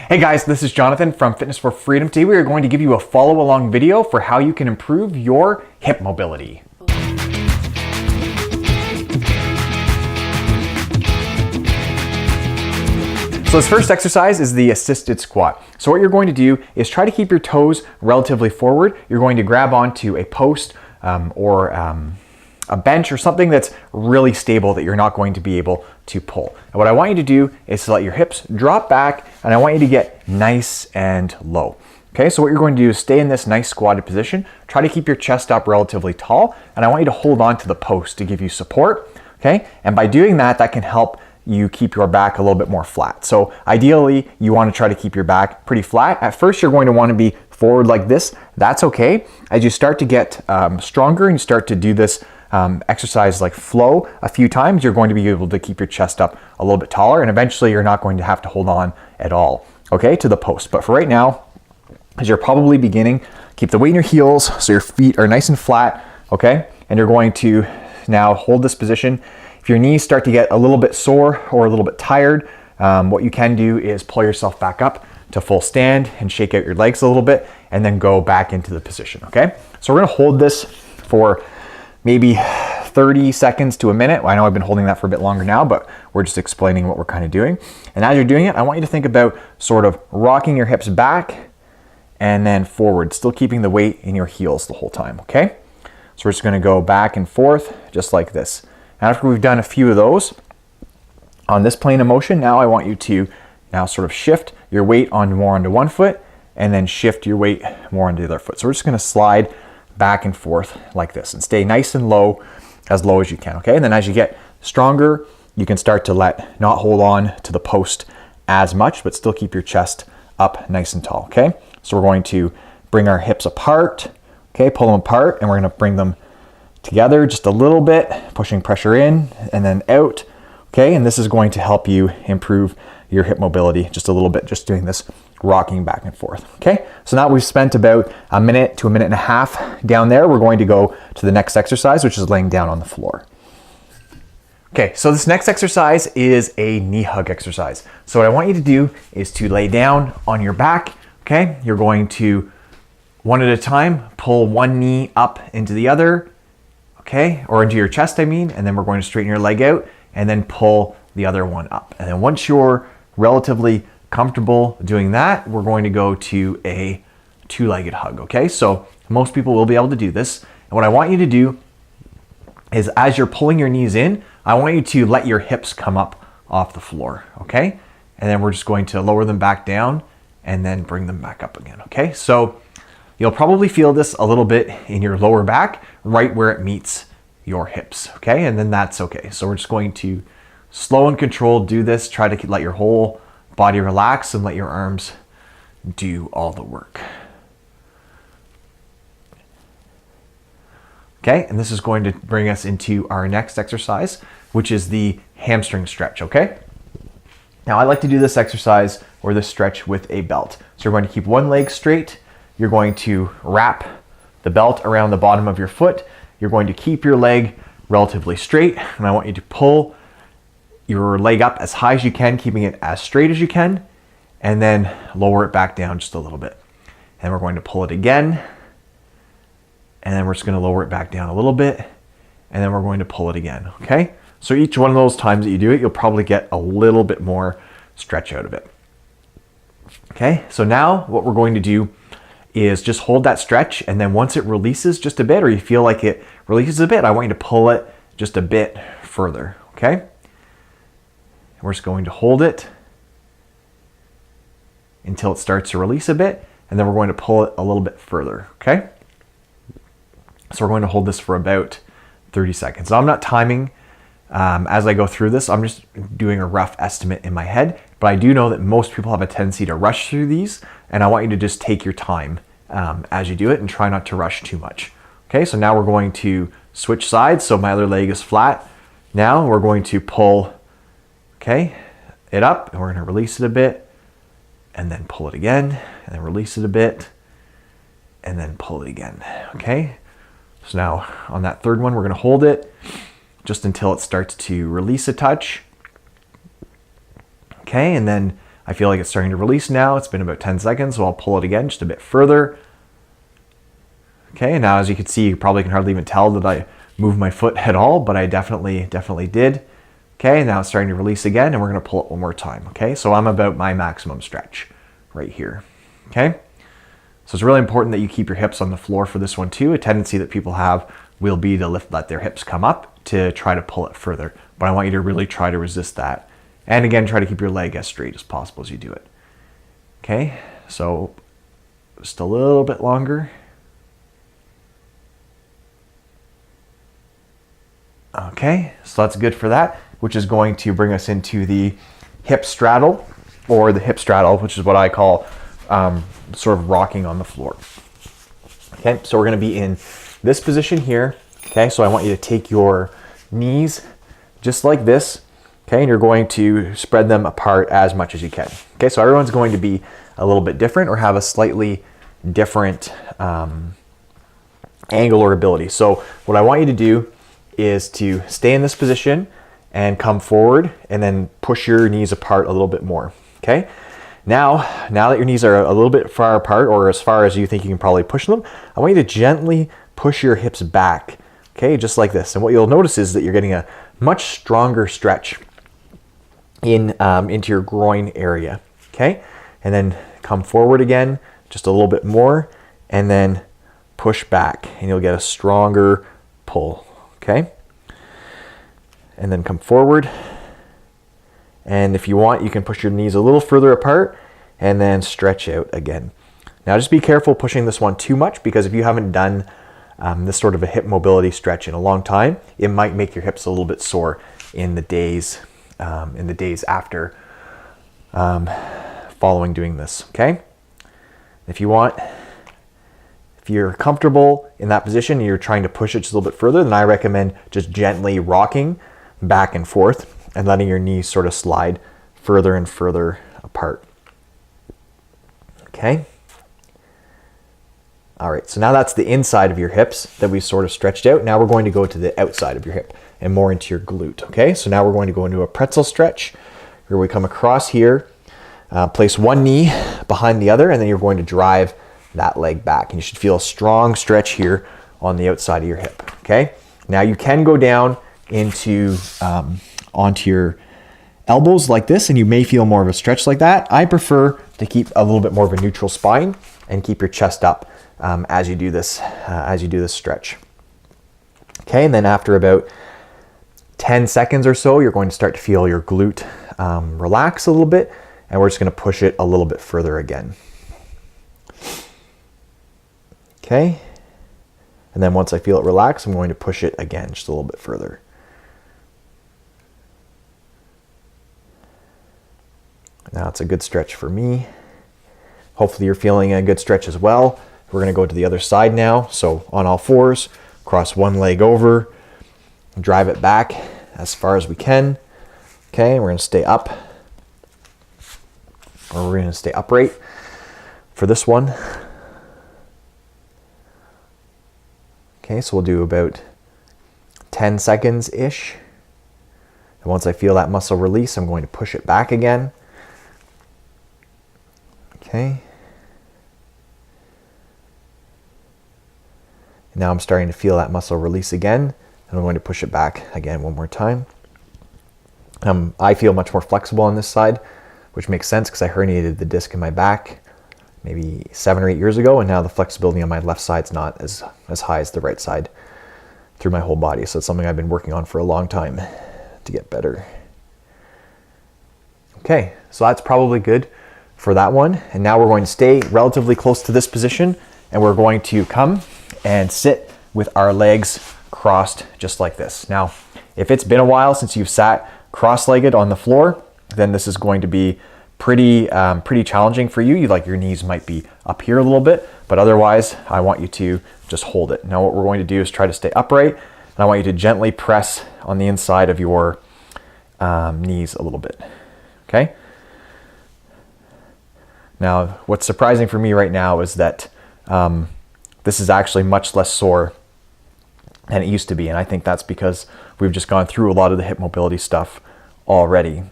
Hey guys, this is Jonathan from Fitness for Freedom. Today we are going to give you a follow along video for how you can improve your hip mobility. So this first exercise is the assisted squat. So what you're going to do is try to keep your toes relatively forward. You're going to grab onto a post or a bench or something that's really stable that you're not going to be able to pull. And what I want you to do is to let your hips drop back, and I want you to get nice and low. Okay, so what you're going to do is stay in this nice squatted position. Try to keep your chest up relatively tall, and I want you to hold on to the post to give you support. Okay, and by doing that, that can help you keep your back a little bit more flat. So ideally, you want to try to keep your back pretty flat. At first, you're going to want to be forward like this. That's okay. As you start to get stronger and you start to do this exercise like flow a few times, you're going to be able to keep your chest up a little bit taller, and eventually you're not going to have to hold on at all, okay, to the post. But for right now, as you're probably beginning, keep the weight in your heels so your feet are nice and flat, okay? And you're going to now hold this position. If your knees start to get a little bit sore or a little bit tired, what you can do is pull yourself back up to full stand and shake out your legs a little bit and then go back into the position, okay? So we're gonna hold this for maybe 30 seconds to a minute. I know I've been holding that for a bit longer now, but we're just explaining what we're kind of doing. And as you're doing it, I want you to think about sort of rocking your hips back and then forward, still keeping the weight in your heels the whole time, okay? So we're just gonna go back and forth just like this. After we've done a few of those on this plane of motion, now I want you to now sort of shift your weight more onto one foot and then shift your weight more onto the other foot. So we're just gonna slide back and forth like this and stay nice and low as you can, okay? And then as you get stronger, you can start to not hold on to the post as much, but still keep your chest up nice and tall, okay? So we're going to bring our hips apart, okay? Pull them apart, and we're gonna bring them together just a little bit, pushing pressure in and then out, okay? And this is going to help you improve your hip mobility just a little bit, just doing this rocking back and forth, okay? So now we've spent about a minute to a minute and a half down there. We're going to go to the next exercise, which is laying down on the floor. Okay, so this next exercise is a knee hug exercise. So what I want you to do is to lay down on your back, okay? You're going to, one at a time, pull one knee up into the other, okay? Or into your chest, I mean, and then we're going to straighten your leg out and then pull the other one up. And then once you're relatively comfortable doing that, we're going to go to a two-legged hug, okay? So most people will be able to do this. And what I want you to do is as you're pulling your knees in, I want you to let your hips come up off the floor, okay? And then we're just going to lower them back down and then bring them back up again, okay? So you'll probably feel this a little bit in your lower back, right where it meets your hips, okay? And then that's okay. So we're just going to slow and controlled do this. Try to let your whole body relax and let your arms do all the work. Okay, and this is going to bring us into our next exercise, which is the hamstring stretch, okay? Now I like to do this exercise or this stretch with a belt. So you're going to keep one leg straight. You're going to wrap the belt around the bottom of your foot. You're going to keep your leg relatively straight, and I want you to pull your leg up as high as you can, keeping it as straight as you can, and then lower it back down just a little bit. And we're going to pull it again, and then we're just going to lower it back down a little bit, and then we're going to pull it again, okay? So each one of those times that you do it, you'll probably get a little bit more stretch out of it. Okay, so now what we're going to do is just hold that stretch, and then once it releases just a bit, or you feel like it releases a bit, I want you to pull it just a bit further, okay? And we're just going to hold it until it starts to release a bit, and then we're going to pull it a little bit further, okay? So we're going to hold this for about 30 seconds. Now I'm not timing as I go through this. I'm just doing a rough estimate in my head, but I do know that most people have a tendency to rush through these, and I want you to just take your time as you do it and try not to rush too much. Okay, so now we're going to switch sides. So my other leg is flat. Now we're going to pull, okay, it up, and we're going to release it a bit, and then pull it again, and then release it a bit, and then pull it again, okay? So now on that third one, we're going to hold it just until it starts to release a touch. Okay, and then I feel like it's starting to release now. It's been about 10 seconds, so I'll pull it again just a bit further. Okay, and now as you can see, you probably can hardly even tell that I moved my foot at all, but I definitely did. Okay, now it's starting to release again, and we're gonna pull it one more time, okay? So I'm about my maximum stretch right here, okay? So it's really important that you keep your hips on the floor for this one too. A tendency that people have will be to let their hips come up to try to pull it further. But I want you to really try to resist that. And again, try to keep your leg as straight as possible as you do it. Okay, so just a little bit longer. Okay, so that's good for that, which is going to bring us into the hip straddle, or the hip straddle, which is what I call sort of rocking on the floor. Okay, so we're going to be in this position here. Okay, so I want you to take your knees just like this. Okay, and you're going to spread them apart as much as you can. Okay, so everyone's going to be a little bit different or have a slightly different angle or ability. So what I want you to do is to stay in this position and come forward and then push your knees apart a little bit more. Okay, now that your knees are a little bit far apart, or as far as you think you can probably push them, I want you to gently push your hips back. Okay, just like this. And what you'll notice is that you're getting a much stronger stretch into your groin area. Okay, and then come forward again just a little bit more, and then push back, and you'll get a stronger pull. Okay, and then come forward, and if you want, you can push your knees a little further apart and then stretch out again. Now just be careful pushing this one too much, because if you haven't done this sort of a hip mobility stretch in a long time, it might make your hips a little bit sore in the days after following doing this. Okay, if you're comfortable in that position and you're trying to push it just a little bit further, then I recommend just gently rocking back and forth and letting your knees sort of slide further and further apart. Okay. All right, so now that's the inside of your hips that we sort of stretched out. Now we're going to go to the outside of your hip and more into your glute. Okay, so now we're going to go into a pretzel stretch where we come across here, place one knee behind the other, and then you're going to drive that leg back. And you should feel a strong stretch here on the outside of your hip. Okay, now you can go down into onto your elbows like this, and you may feel more of a stretch like that. I prefer to keep a little bit more of a neutral spine and keep your chest up as you do this stretch. Okay, and then after about 10 seconds or so, you're going to start to feel your glute relax a little bit, and we're just going to push it a little bit further again. Okay, and then once I feel it relax, I'm going to push it again just a little bit further. Now it's a good stretch for me. Hopefully you're feeling a good stretch as well. We're going to go to the other side now. So on all fours, cross one leg over, drive it back as far as we can. Okay, we're going to stay up, or we're going to stay upright for this one. Okay, so we'll do about 10 seconds-ish. And once I feel that muscle release, I'm going to push it back again. Okay. Now I'm starting to feel that muscle release again, and I'm going to push it back again one more time. I feel much more flexible on this side, which makes sense because I herniated the disc in my back maybe 7 or 8 years ago, and now the flexibility on my left side's not as high as the right side through my whole body. So it's something I've been working on for a long time to get better. Okay, so that's probably good for that one. And now we're going to stay relatively close to this position, and we're going to come and sit with our legs crossed just like this. Now, if it's been a while since you've sat cross-legged on the floor, then this is going to be pretty challenging for you. Like your knees might be up here a little bit, but otherwise I want you to just hold it. Now what we're going to do is try to stay upright, and I want you to gently press on the inside of your knees a little bit. Okay? Now, what's surprising for me right now is that this is actually much less sore than it used to be, and I think that's because we've just gone through a lot of the hip mobility stuff already.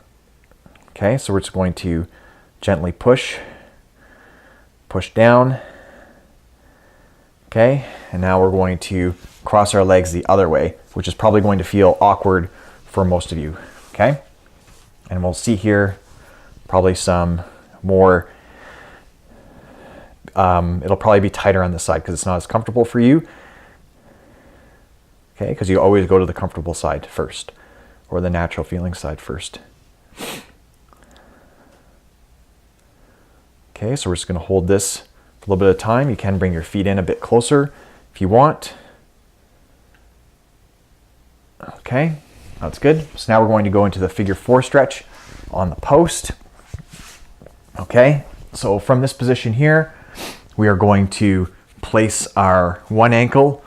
Okay, so we're just going to gently push down. Okay, and now we're going to cross our legs the other way, which is probably going to feel awkward for most of you. Okay, and we'll see here probably some more, it'll probably be tighter on this side because it's not as comfortable for you. Okay, because you always go to the comfortable side first, or the natural feeling side first. Okay, so we're just going to hold this for a little bit of time. You can bring your feet in a bit closer if you want. Okay, that's good. So now we're going to go into the figure 4 stretch on the post. Okay, so from this position here, we are going to place our one ankle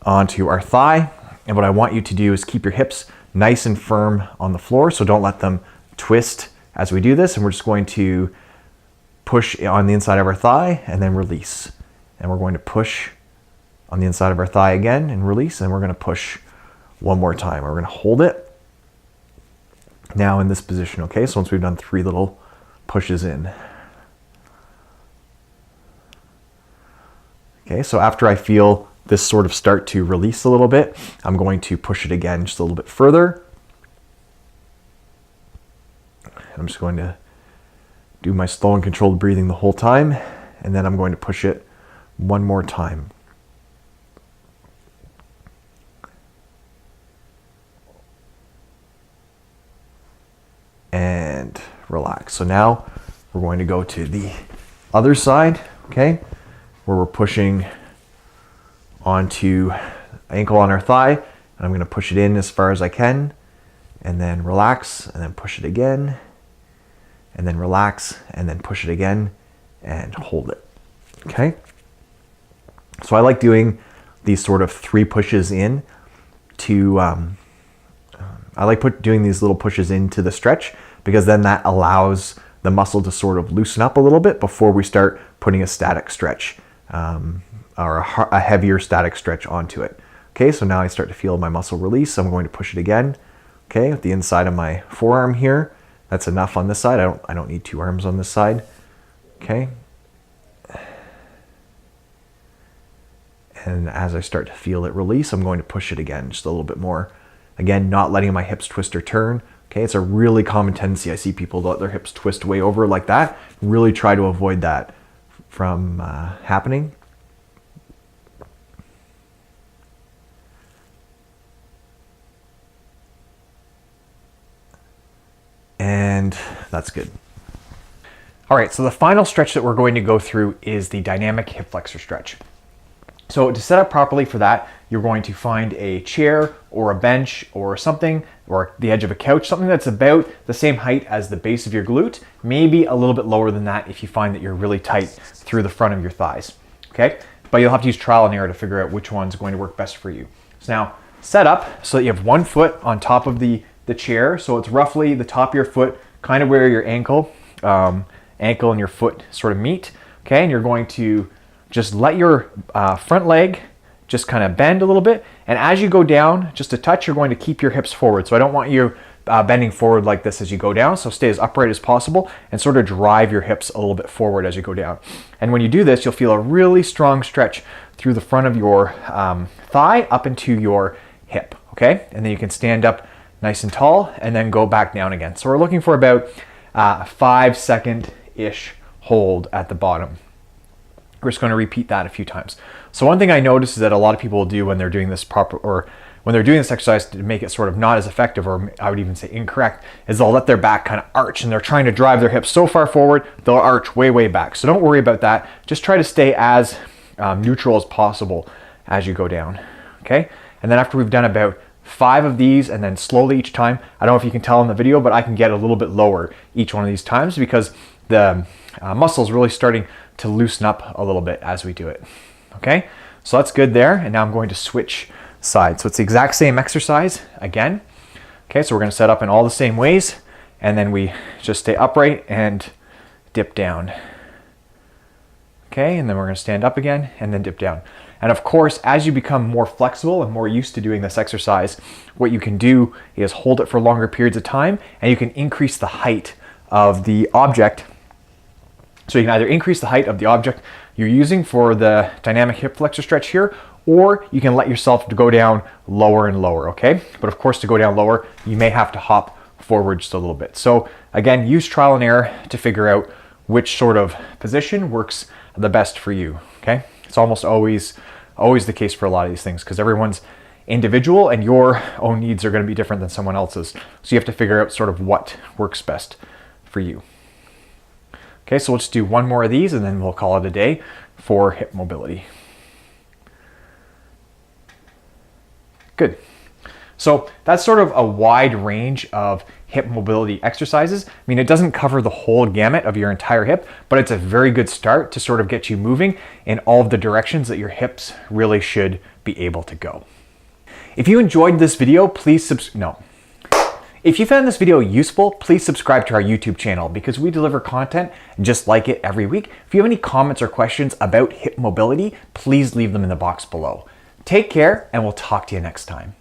onto our thigh. And what I want you to do is keep your hips nice and firm on the floor, so don't let them twist as we do this. And we're just going to push on the inside of our thigh and then release. And we're going to push on the inside of our thigh again and release. And we're going to push one more time. We're going to hold it now in this position. Okay, so once we've done 3 little pushes in. Okay, so after I feel this sort of start to release a little bit, I'm going to push it again just a little bit further. I'm just going to do my slow and controlled breathing the whole time, and then I'm going to push it one more time. And relax. So now we're going to go to the other side, okay, where we're pushing onto ankle on our thigh, and I'm going to push it in as far as I can, and then relax, and then push it again, and then relax, and then push it again, and hold it. Okay? So I like doing these sort of 3 pushes in to, doing these little pushes into the stretch, because then that allows the muscle to sort of loosen up a little bit before we start putting a static stretch, or a heavier static stretch onto it. Okay, so now I start to feel my muscle release. I'm going to push it again. Okay, with the inside of my forearm here. That's enough on this side. I don't need 2 arms on this side. Okay. And as I start to feel it release, I'm going to push it again just a little bit more. Again, not letting my hips twist or turn. Okay, it's a really common tendency. I see people let their hips twist way over like that. Really try to avoid that from happening. And that's good. All right, so the final stretch that we're going to go through is the dynamic hip flexor stretch. So to set up properly for that, you're going to find a chair or a bench or something, or the edge of a couch, something that's about the same height as the base of your glute, maybe a little bit lower than that if you find that you're really tight through the front of your thighs, okay? But you'll have to use trial and error to figure out which one's going to work best for you. So now set up so that you have one foot on top of the chair, so it's roughly the top of your foot, kind of where your ankle and your foot sort of meet, okay? And you're going to just let your front leg just kind of bend a little bit, and as you go down just a touch, you're going to keep your hips forward. So I don't want you bending forward like this as you go down, so stay as upright as possible and sort of drive your hips a little bit forward as you go down. And when you do this, you'll feel a really strong stretch through the front of your thigh up into your hip, okay? And then you can stand up nice and tall and then go back down again. So we're looking for about 5-second-ish hold at the bottom. We're just going to repeat that a few times. So one thing I notice is that a lot of people will do when they're doing this when they're doing this exercise to make it sort of not as effective, or I would even say incorrect, is they'll let their back kind of arch, and they're trying to drive their hips so far forward, they'll arch way, way back. So don't worry about that. Just try to stay as neutral as possible as you go down, okay? And then after we've done about 5 of these, and then slowly each time, I don't know if you can tell in the video, but I can get a little bit lower each one of these times because the muscle is really starting to loosen up a little bit as we do it. Okay, so that's good there. And now I'm going to switch sides. So it's the exact same exercise again. Okay, so we're going to set up in all the same ways, and then we just stay upright and dip down. Okay, and then we're going to stand up again and then dip down. And of course, as you become more flexible and more used to doing this exercise, what you can do is hold it for longer periods of time, and you can increase the height of the object So you can either increase the height of the object you're using for the dynamic hip flexor stretch here, or you can let yourself go down lower and lower, okay? But of course, to go down lower, you may have to hop forward just a little bit. So again, use trial and error to figure out which sort of position works the best for you, okay? It's almost always the case for a lot of these things because everyone's individual and your own needs are going to be different than someone else's. So you have to figure out sort of what works best for you. Okay, so let's do one more of these and then we'll call it a day for hip mobility. Good. So that's sort of a wide range of hip mobility exercises. I mean, it doesn't cover the whole gamut of your entire hip, but it's a very good start to sort of get you moving in all of the directions that your hips really should be able to go. If you enjoyed this video, If you found this video useful, please subscribe to our YouTube channel because we deliver content just like it every week. If you have any comments or questions about hip mobility, please leave them in the box below. Take care, and we'll talk to you next time.